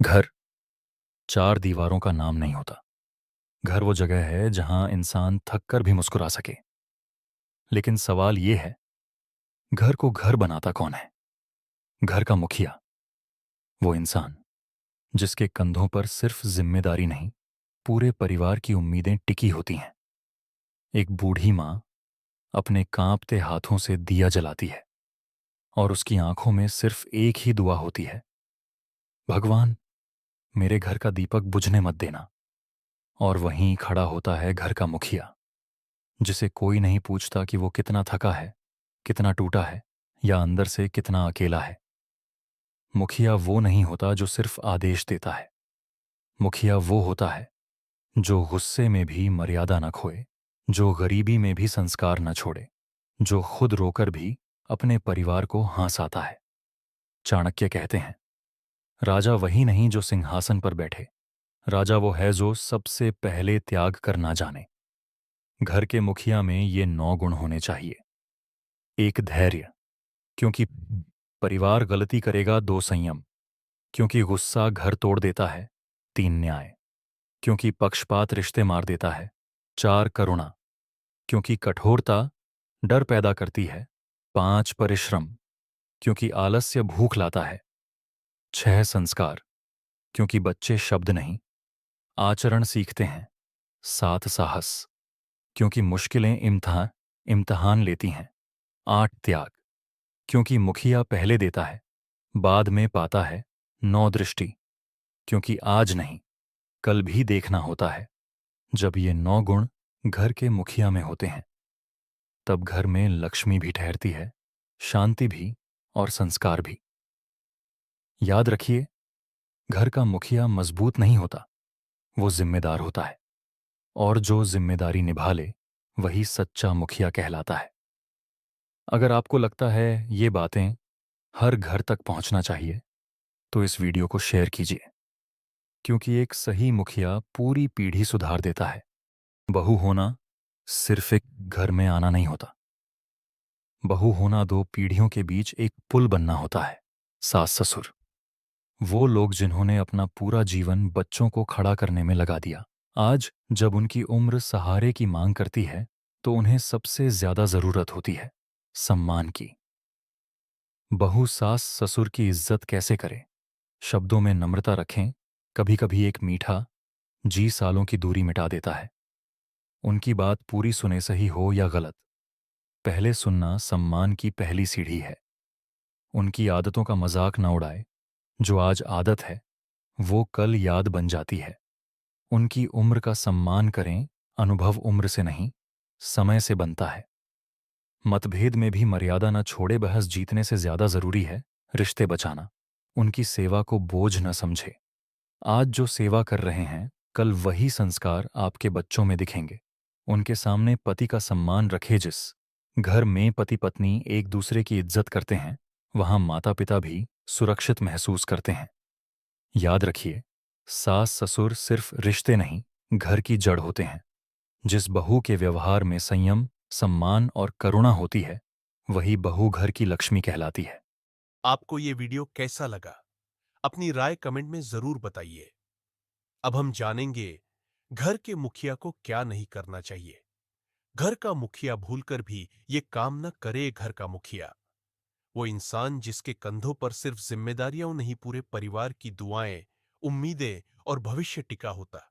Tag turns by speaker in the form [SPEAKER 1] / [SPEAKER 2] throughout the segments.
[SPEAKER 1] घर चार दीवारों का नाम नहीं होता। घर वो जगह है जहां इंसान थक कर भी मुस्कुरा सके। लेकिन सवाल ये है, घर को घर बनाता कौन है? घर का मुखिया, वो इंसान जिसके कंधों पर सिर्फ जिम्मेदारी नहीं, पूरे परिवार की उम्मीदें टिकी होती हैं। एक बूढ़ी माँ अपने कांपते हाथों से दिया जलाती है और उसकी आंखों में सिर्फ एक ही दुआ होती है, भगवान, मेरे घर का दीपक बुझने मत देना। और वहीं खड़ा होता है घर का मुखिया, जिसे कोई नहीं पूछता कि वो कितना थका है, कितना टूटा है, या अंदर से कितना अकेला है। मुखिया वो नहीं होता जो सिर्फ आदेश देता है। मुखिया वो होता है जो गुस्से में भी मर्यादा न खोए, जो गरीबी में भी संस्कार न छोड़े, जो खुद रोकर भी अपने परिवार को हंसाता है। चाणक्य कहते हैं, राजा वही नहीं जो सिंहासन पर बैठे, राजा वो है जो सबसे पहले त्याग कर ना जाने। घर के मुखिया में ये 9 गुण होने चाहिए। एक, धैर्य, क्योंकि परिवार गलती करेगा। 2, संयम, क्योंकि गुस्सा घर तोड़ देता है। 3, न्याय, क्योंकि पक्षपात रिश्ते मार देता है। 4, करुणा, क्योंकि कठोरता डर पैदा करती है। 5, परिश्रम, क्योंकि आलस्य भूख लाता है। 6, संस्कार, क्योंकि बच्चे शब्द नहीं, आचरण सीखते हैं। 7, साहस, क्योंकि मुश्किलें इम्तहान लेती हैं। 8, त्याग, क्योंकि मुखिया पहले देता है, बाद में पाता है। 9, दृष्टि, क्योंकि आज नहीं, कल भी देखना होता है। जब ये 9 गुण घर के मुखिया में होते हैं, तब घर में लक्ष्मी भी ठहरती है, शांति भी, और संस्कार भी। याद रखिए, घर का मुखिया मजबूत नहीं होता, वो जिम्मेदार होता है। और जो जिम्मेदारी निभा ले, वही सच्चा मुखिया कहलाता है। अगर आपको लगता है ये बातें हर घर तक पहुंचना चाहिए, तो इस वीडियो को शेयर कीजिए, क्योंकि एक सही मुखिया पूरी पीढ़ी सुधार देता है। बहू होना सिर्फ एक घर में आना नहीं होता। बहू होना 2 पीढ़ियों के बीच एक पुल बनना होता है। सास ससुर, वो लोग जिन्होंने अपना पूरा जीवन बच्चों को खड़ा करने में लगा दिया, आज जब उनकी उम्र सहारे की मांग करती है, तो उन्हें सबसे ज्यादा जरूरत होती है सम्मान की। बहू सास ससुर की इज्जत कैसे करे? शब्दों में नम्रता रखें, कभी कभी एक मीठा जी सालों की दूरी मिटा देता है। उनकी बात पूरी सुने, सही हो या गलत, पहले सुनना सम्मान की पहली सीढ़ी है। उनकी आदतों का मजाक न उड़ाए, जो आज आदत है वो कल याद बन जाती है। उनकी उम्र का सम्मान करें, अनुभव उम्र से नहीं, समय से बनता है। मतभेद में भी मर्यादा न छोड़े, बहस जीतने से ज्यादा जरूरी है रिश्ते बचाना। उनकी सेवा को बोझ न समझे। आज जो सेवा कर रहे हैं, कल वही संस्कार आपके बच्चों में दिखेंगे। उनके सामने पति का सम्मान रखे। जिस घर में पति पत्नी एक दूसरे की इज्जत करते हैं, वहां माता पिता भी सुरक्षित महसूस करते हैं। याद रखिए, सास ससुर सिर्फ रिश्ते नहीं, घर की जड़ होते हैं। जिस बहू के व्यवहार में संयम, सम्मान और करुणा होती है, वही बहू घर की लक्ष्मी कहलाती है।
[SPEAKER 2] आपको ये वीडियो कैसा लगा? अपनी राय कमेंट में जरूर बताइए। अब हम जानेंगे घर के मुखिया को क्या नहीं करना चाहिए। घर का मुखिया भूलकर भी ये काम न करे। घर का मुखिया वो इंसान जिसके कंधों पर सिर्फ जिम्मेदारियां नहीं, पूरे परिवार की दुआएं, उम्मीदें और भविष्य टिका होता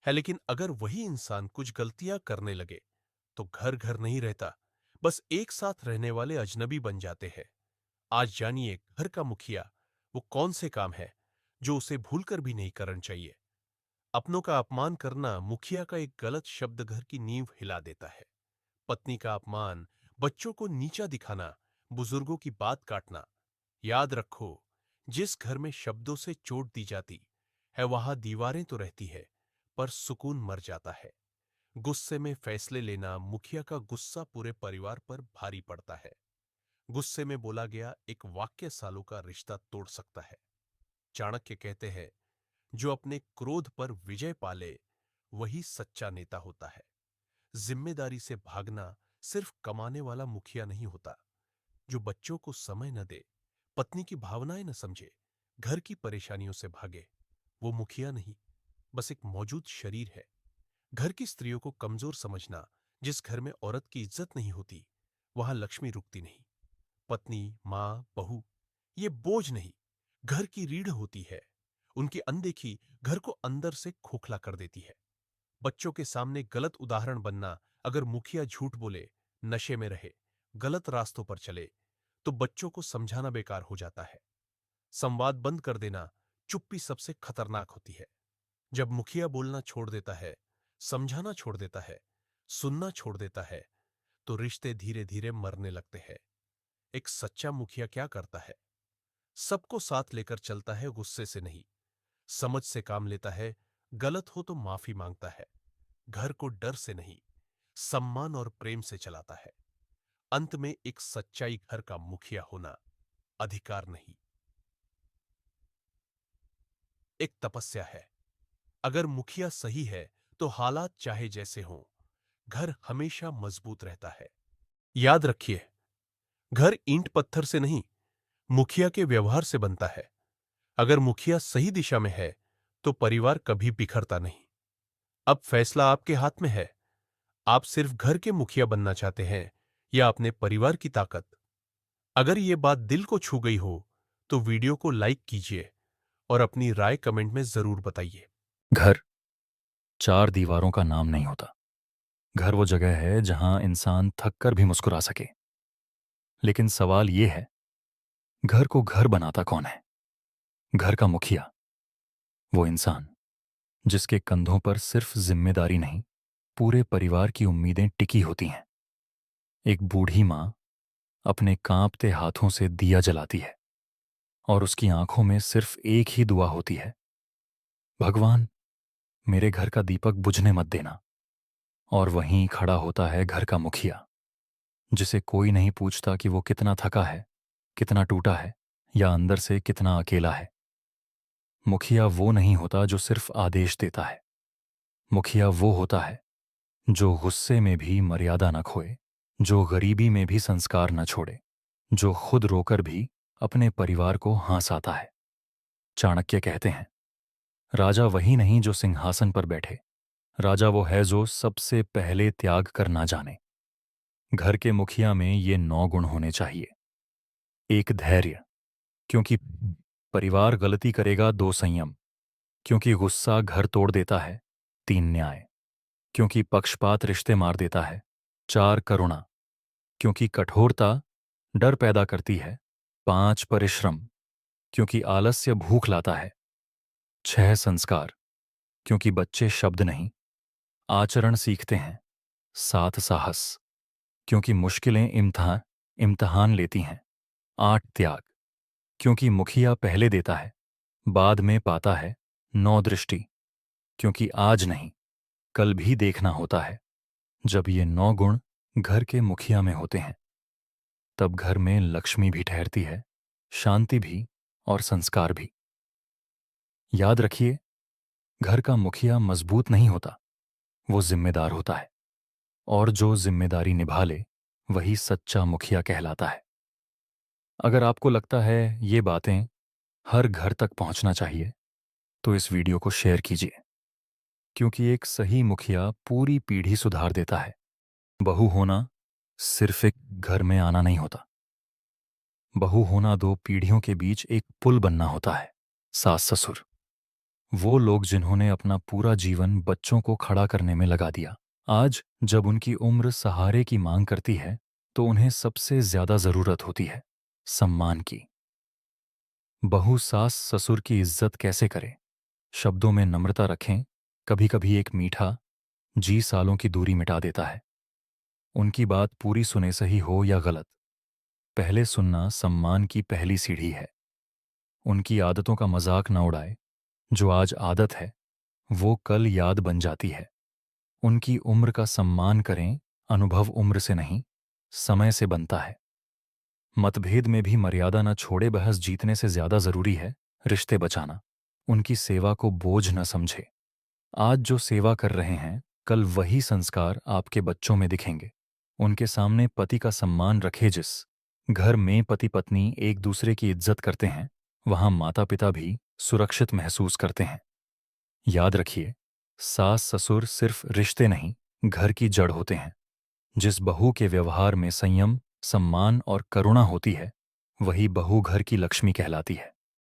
[SPEAKER 2] है। लेकिन अगर वही इंसान कुछ गलतियां करने लगे, तो घर घर नहीं रहता, बस एक साथ रहने वाले अजनबी बन जाते हैं। आज जानिए घर का मुखिया वो कौन से काम है जो उसे भूलकर भी नहीं करना चाहिए। अपनों का अपमान करना, मुखिया का एक गलत शब्द घर की नींव हिला देता है। पत्नी का अपमान, बच्चों को नीचा दिखाना, बुजुर्गों की बात काटना। याद रखो, जिस घर में शब्दों से चोट दी जाती है, वहां दीवारें तो रहती है, पर सुकून मर जाता है। गुस्से में फैसले लेना, मुखिया का गुस्सा पूरे परिवार पर भारी पड़ता है। गुस्से में बोला गया एक वाक्य सालों का रिश्ता तोड़ सकता है। चाणक्य कहते हैं, जो अपने क्रोध पर विजय पाले, वही सच्चा नेता होता है। जिम्मेदारी से भागना सिर्फ कमाने वाला मुखिया नहीं होता। जो बच्चों को समय न दे, पत्नी की भावनाएं न समझे, घर की परेशानियों से भागे, वो मुखिया नहीं, बस एक मौजूद शरीर है। घर की स्त्रियों को कमजोर समझना, जिस घर में औरत की इज्जत नहीं होती, वहां लक्ष्मी रुकती नहीं। पत्नी, मां, बहू, ये बोझ नहीं, घर की रीढ़ होती है। उनकी अनदेखी घर को अंदर से खोखला कर देती है। बच्चों के सामने गलत उदाहरण बनना, अगर मुखिया झूठ बोले, नशे में रहे, गलत रास्तों पर चले, तो बच्चों को समझाना बेकार हो जाता है। संवाद बंद कर देना, चुप्पी सबसे खतरनाक होती है। जब मुखिया बोलना छोड़ देता है, समझाना छोड़ देता है, सुनना छोड़ देता है, तो रिश्ते धीरे धीरे मरने लगते हैं। एक सच्चा मुखिया क्या करता है? सबको साथ लेकर चलता है, गुस्से से नहीं, समझ से काम लेता है। गलत हो तो माफी मांगता है। घर को डर से नहीं, सम्मान और प्रेम से चलाता है। अंत में एक सच्चाई घर का मुखिया होना अधिकार नहीं, एक तपस्या है। अगर मुखिया सही है, तो हालात चाहे जैसे हों, घर हमेशा मजबूत रहता है। याद रखिए, घर ईंट पत्थर से नहीं, मुखिया के व्यवहार से बनता है। अगर मुखिया सही दिशा में है, तो परिवार कभी बिखरता नहीं। अब फैसला आपके हाथ में है। आप सिर्फ घर के मुखिया बनना चाहते हैं या अपने परिवार की ताकत? अगर ये बात दिल को छू गई हो, तो वीडियो को लाइक कीजिए और अपनी राय कमेंट में जरूर बताइए।
[SPEAKER 1] घर चार दीवारों का नाम नहीं होता। घर वो जगह है जहां इंसान थक कर भी मुस्कुरा सके। लेकिन सवाल ये है, घर को घर बनाता कौन है? घर का मुखिया, वो इंसान जिसके कंधों पर सिर्फ जिम्मेदारी नहीं, पूरे परिवार की उम्मीदें टिकी होती हैं। एक बूढ़ी माँ अपने कांपते हाथों से दिया जलाती है और उसकी आंखों में सिर्फ एक ही दुआ होती है, भगवान, मेरे घर का दीपक बुझने मत देना। और वहीं खड़ा होता है घर का मुखिया, जिसे कोई नहीं पूछता कि वो कितना थका है, कितना टूटा है, या अंदर से कितना अकेला है। मुखिया वो नहीं होता जो सिर्फ आदेश देता है। मुखिया वो होता है जो गुस्से में भी मर्यादा न खोए, जो गरीबी में भी संस्कार न छोड़े, जो खुद रोकर भी अपने परिवार को हंसाता है। चाणक्य कहते हैं, राजा वही नहीं जो सिंहासन पर बैठे, राजा वो है जो सबसे पहले त्याग कर ना जाने। घर के मुखिया में ये 9 गुण होने चाहिए। एक, धैर्य, क्योंकि परिवार गलती करेगा। 2, संयम, क्योंकि गुस्सा घर तोड़ देता है। 3, न्याय, क्योंकि पक्षपात रिश्ते मार देता है। 4, करुणा, क्योंकि कठोरता डर पैदा करती है। 5, परिश्रम, क्योंकि आलस्य भूख लाता है। 6, संस्कार, क्योंकि बच्चे शब्द नहीं, आचरण सीखते हैं। 7, साहस, क्योंकि मुश्किलें इम्तिहान लेती हैं। 8, त्याग, क्योंकि मुखिया पहले देता है, बाद में पाता है। 9, दृष्टि, क्योंकि आज नहीं, कल भी देखना होता है। जब ये 9 गुण घर के मुखिया में होते हैं, तब घर में लक्ष्मी भी ठहरती है, शांति भी और संस्कार भी। याद रखिए, घर का मुखिया मजबूत नहीं होता, वो जिम्मेदार होता है। और जो जिम्मेदारी निभा ले, वही सच्चा मुखिया कहलाता है। अगर आपको लगता है ये बातें हर घर तक पहुंचना चाहिए, तो इस वीडियो को शेयर कीजिए, क्योंकि एक सही मुखिया पूरी पीढ़ी सुधार देता है। बहू होना सिर्फ एक घर में आना नहीं होता। बहू होना 2 पीढ़ियों के बीच एक पुल बनना होता है। सास ससुर, वो लोग जिन्होंने अपना पूरा जीवन बच्चों को खड़ा करने में लगा दिया, आज जब उनकी उम्र सहारे की मांग करती है, तो उन्हें सबसे ज्यादा जरूरत होती है सम्मान की। बहू सास ससुर की इज्जत कैसे करे? शब्दों में नम्रता रखें, कभी कभी एक मीठा जी सालों की दूरी मिटा देता है। उनकी बात पूरी सुने, सही हो या गलत, पहले सुनना सम्मान की पहली सीढ़ी है। उनकी आदतों का मजाक न उड़ाए, जो आज आदत है वो कल याद बन जाती है। उनकी उम्र का सम्मान करें, अनुभव उम्र से नहीं, समय से बनता है। मतभेद में भी मर्यादा न छोड़े, बहस जीतने से ज्यादा जरूरी है रिश्ते बचाना। उनकी सेवा को बोझ न समझे, आज जो सेवा कर रहे हैं, कल वही संस्कार आपके बच्चों में दिखेंगे। उनके सामने पति का सम्मान रखे। जिस घर में पति पत्नी एक दूसरे की इज्जत करते हैं, वहां माता पिता भी सुरक्षित महसूस करते हैं। याद रखिए, सास ससुर सिर्फ रिश्ते नहीं, घर की जड़ होते हैं। जिस बहू के व्यवहार में संयम, सम्मान और करुणा होती है, वही बहू घर की लक्ष्मी कहलाती है।